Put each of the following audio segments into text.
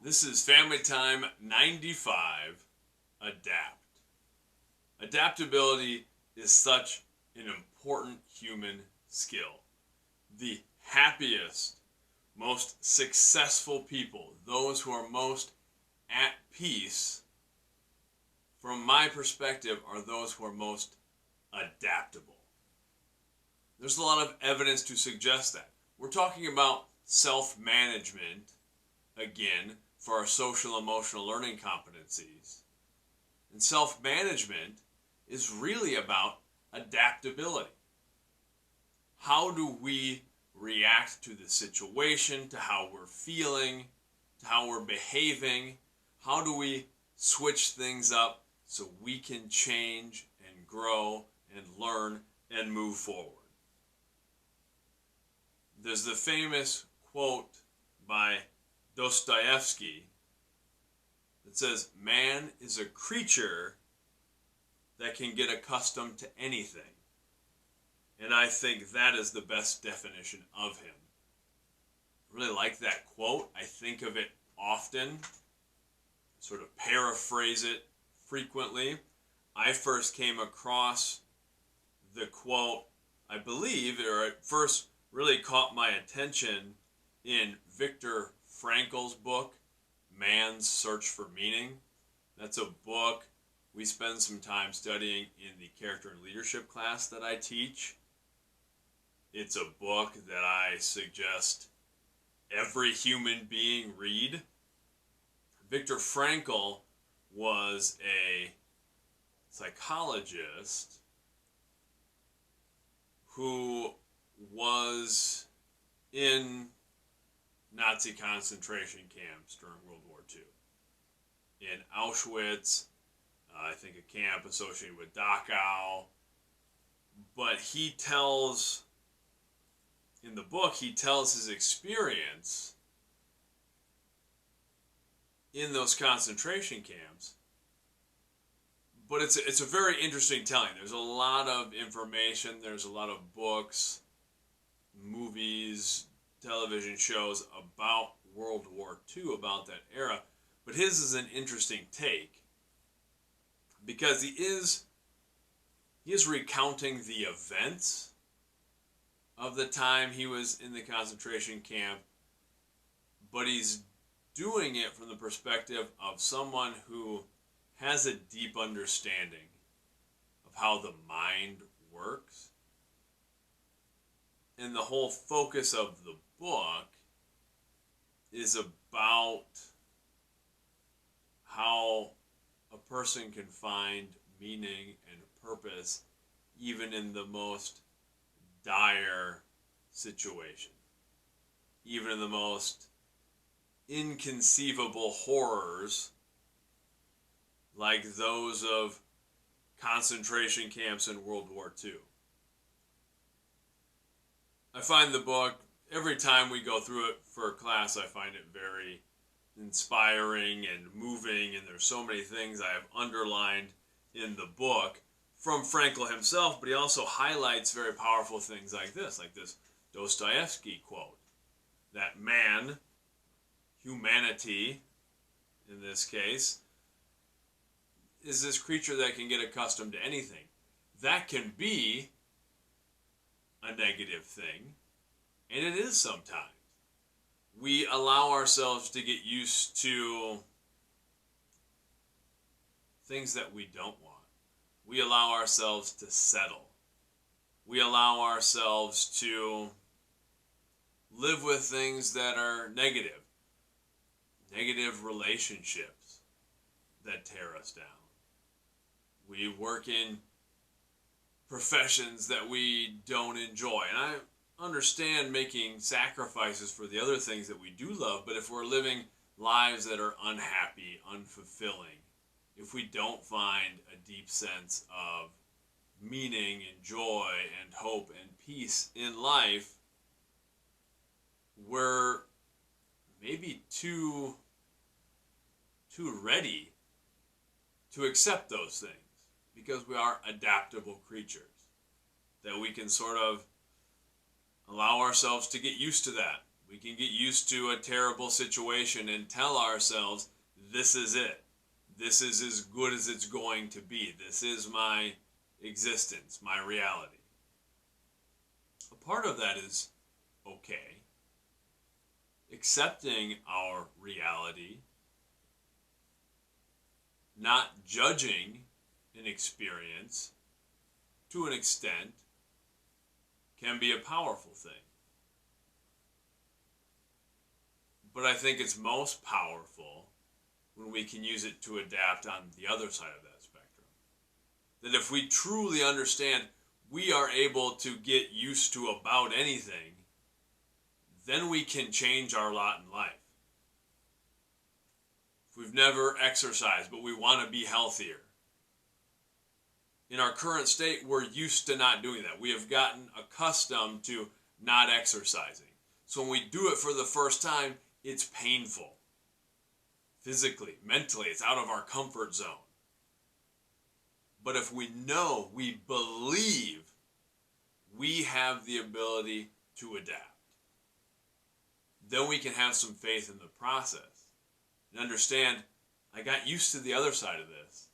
This is Family Time 95, Adapt. Adaptability is such an important human skill. The happiest, most successful people, those who are most at peace, from my perspective, are those who are most adaptable. There's a lot of evidence to suggest that. We're talking about self-management, again, for our social emotional learning competencies. And self-management is really about adaptability. How do we react to the situation, to how we're feeling, to how we're behaving? How do we switch things up so we can change and grow and learn and move forward? There's the famous quote by Dostoevsky that says, "Man is a creature that can get accustomed to anything." And I think that is the best definition of him. I really like that quote. I think of it often, sort of paraphrase it frequently. I first came across the quote, I believe, or it first really caught my attention in Viktor Frankl's book, Man's Search for Meaning. That's a book we spend some time studying in the character and leadership class that I teach. It's a book that I suggest every human being read. Viktor Frankl was a psychologist who was in Nazi concentration camps during World War II. In Auschwitz, I think a camp associated with Dachau. But he tells, in the book, he tells his experience in those concentration camps. But it's a very interesting telling. There's a lot of information. There's a lot of books, movies, television shows about World War II, about that era. But his is an interesting take because he is recounting the events of the time he was in the concentration camp, but he's doing it from the perspective of someone who has a deep understanding of how the mind works. And the whole focus of the book is about how a person can find meaning and purpose even in the most dire situation, even in the most inconceivable horrors like those of concentration camps in World War II. I find the book, every time we go through it for a class, I find it very inspiring and moving, and there's so many things I have underlined in the book from Frankl himself, but he also highlights very powerful things like this Dostoevsky quote, that man, humanity in this case, is this creature that can get accustomed to anything. That can be a negative thing, and it is sometimes. We allow ourselves to get used to things that we don't want. We allow ourselves to settle. We allow ourselves to live with things that are negative. Negative relationships that tear us down. We work in professions that we don't enjoy. And I understand making sacrifices for the other things that we do love, but if we're living lives that are unhappy, unfulfilling, if we don't find a deep sense of meaning and joy and hope and peace in life, we're maybe too ready to accept those things because we are adaptable creatures, that we can sort of allow ourselves to get used to that. We We can get used to a terrible situation and tell ourselves, this is it. This is as good as it's going to be. This is my existence, my reality. A part of that is okay. Accepting our reality, not judging an experience to an extent, can be a powerful thing. But I think it's most powerful when we can use it to adapt on the other side of that spectrum. That if we truly understand we are able to get used to about anything, then we can change our lot in life. If we've never exercised, but we want to be healthier, in our current state, we're used to not doing that. We have gotten accustomed to not exercising. So when we do it for the first time, it's painful. Physically, mentally, it's out of our comfort zone. But if we know, we believe, we have the ability to adapt, then we can have some faith in the process and understand, I got used to the other side of this.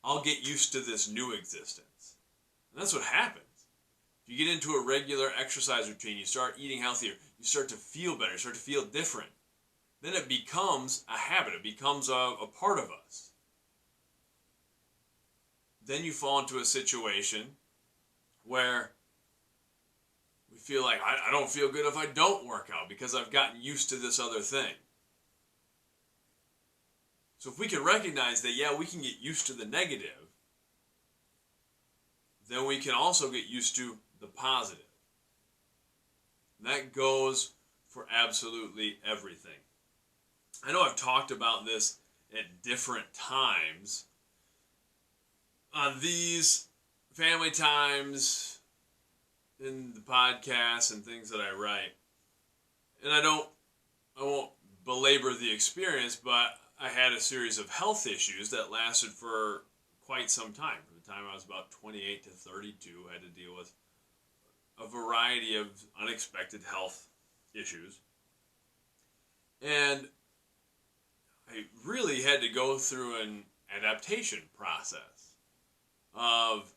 I'll get used to this new existence. And that's what happens. If you get into a regular exercise routine, you start eating healthier, you start to feel better, you start to feel different. Then it becomes a habit. It becomes a part of us. Then you fall into a situation where we feel like, I don't feel good if I don't work out because I've gotten used to this other thing. So if we can recognize that, yeah, we can get used to the negative, then we can also get used to the positive. And that goes for absolutely everything. I know I've talked about this at different times on these family times, in the podcasts and things that I write. And I won't belabor the experience, but I had a series of health issues that lasted for quite some time. From the time I was about 28 to 32, I had to deal with a variety of unexpected health issues. And I really had to go through an adaptation process of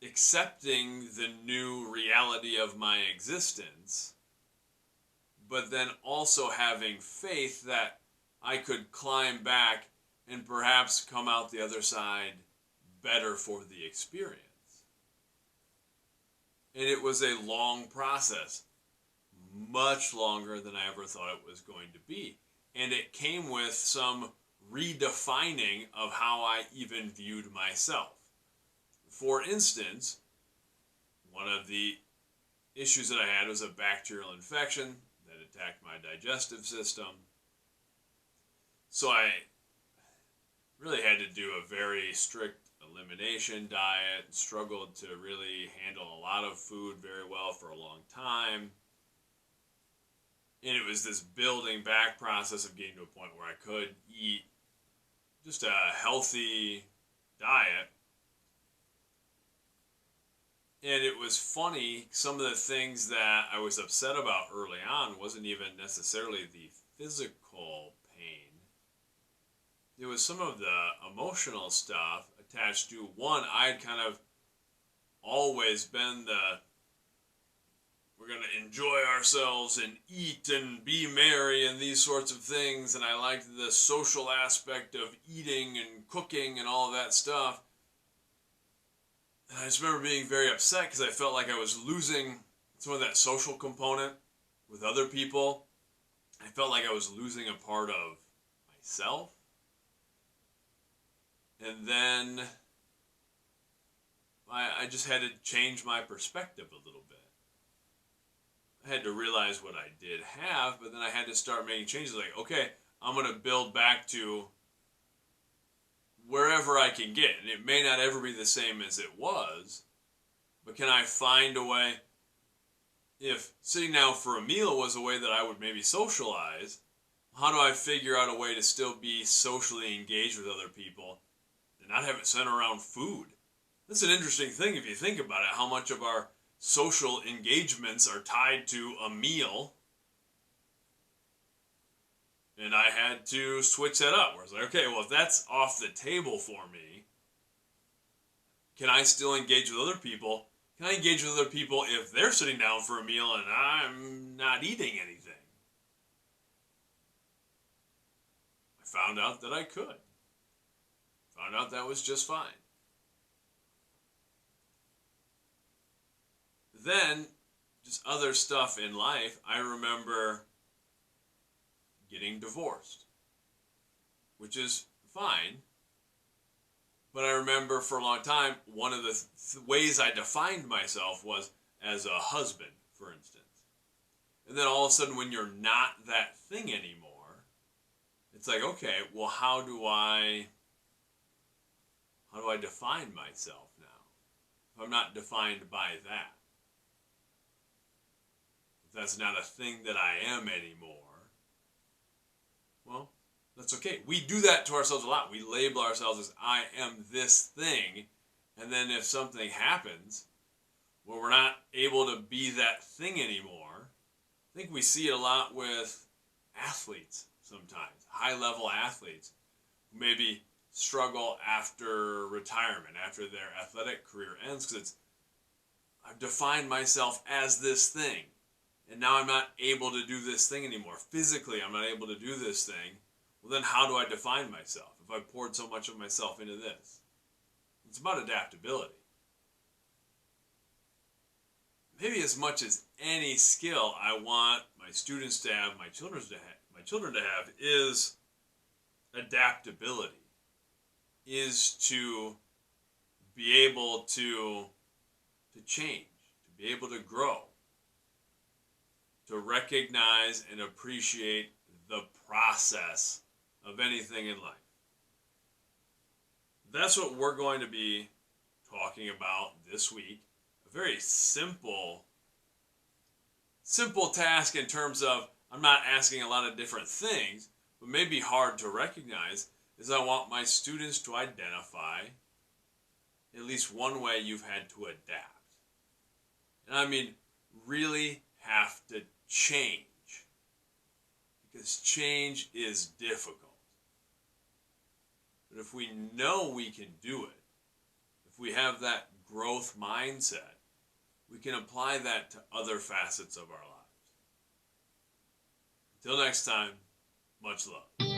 accepting the new reality of my existence, but then also having faith that I could climb back and perhaps come out the other side better for the experience. And it was a long process, much longer than I ever thought it was going to be. And it came with some redefining of how I even viewed myself. For instance, one of the issues that I had was a bacterial infection that attacked my digestive system. So I really had to do a very strict elimination diet, struggled to really handle a lot of food very well for a long time. And it was this building back process of getting to a point where I could eat just a healthy diet. And it was funny, some of the things that I was upset about early on wasn't even necessarily the physical pain. It was some of the emotional stuff attached to, one, I'd kind of always been we're going to enjoy ourselves and eat and be merry and these sorts of things. And I liked the social aspect of eating and cooking and all of that stuff. And I just remember being very upset because I felt like I was losing some of that social component with other people. I felt like I was losing a part of myself. And then I just had to change my perspective a little bit. I had to realize what I did have, but then I had to start making changes. Like, okay, I'm going to build back to wherever I can get. And it may not ever be the same as it was, but can I find a way? If sitting down for a meal was a way that I would maybe socialize, how do I figure out a way to still be socially engaged with other people and not have it centered around food? That's an interesting thing if you think about it, how much of our social engagements are tied to a meal. And I had to switch that up. Where I was like, okay, well, if that's off the table for me, can I still engage with other people? Can I engage with other people if they're sitting down for a meal and I'm not eating anything? I found out that I could. Found out that was just fine. Then, just other stuff in life, I remember getting divorced, which is fine. But I remember for a long time, one of the ways I defined myself was as a husband, for instance. And then all of a sudden, when you're not that thing anymore, it's like, okay, well, how do I define myself now? If I'm not defined by that. If that's not a thing that I am anymore, well, that's okay. We do that to ourselves a lot. We label ourselves as, I am this thing. And then if something happens where we're not able to be that thing anymore, I think we see it a lot with athletes sometimes. High-level athletes who maybe struggle after retirement, after their athletic career ends, because I've defined myself as this thing. And now I'm not able to do this thing anymore. Physically, I'm not able to do this thing. Well, then how do I define myself if I poured so much of myself into this? It's about adaptability. Maybe as much as any skill I want my students to have, my children to have, is adaptability. Is to be able to change, to be able to grow, to recognize and appreciate the process of anything in life. That's what we're going to be talking about this week. A very simple task in terms of, I'm not asking a lot of different things, but maybe hard to recognize, is I want my students to identify at least one way you've had to adapt. And I mean, really have to change. Because change is difficult. But if we know we can do it, if we have that growth mindset, we can apply that to other facets of our lives. Until next time, much love.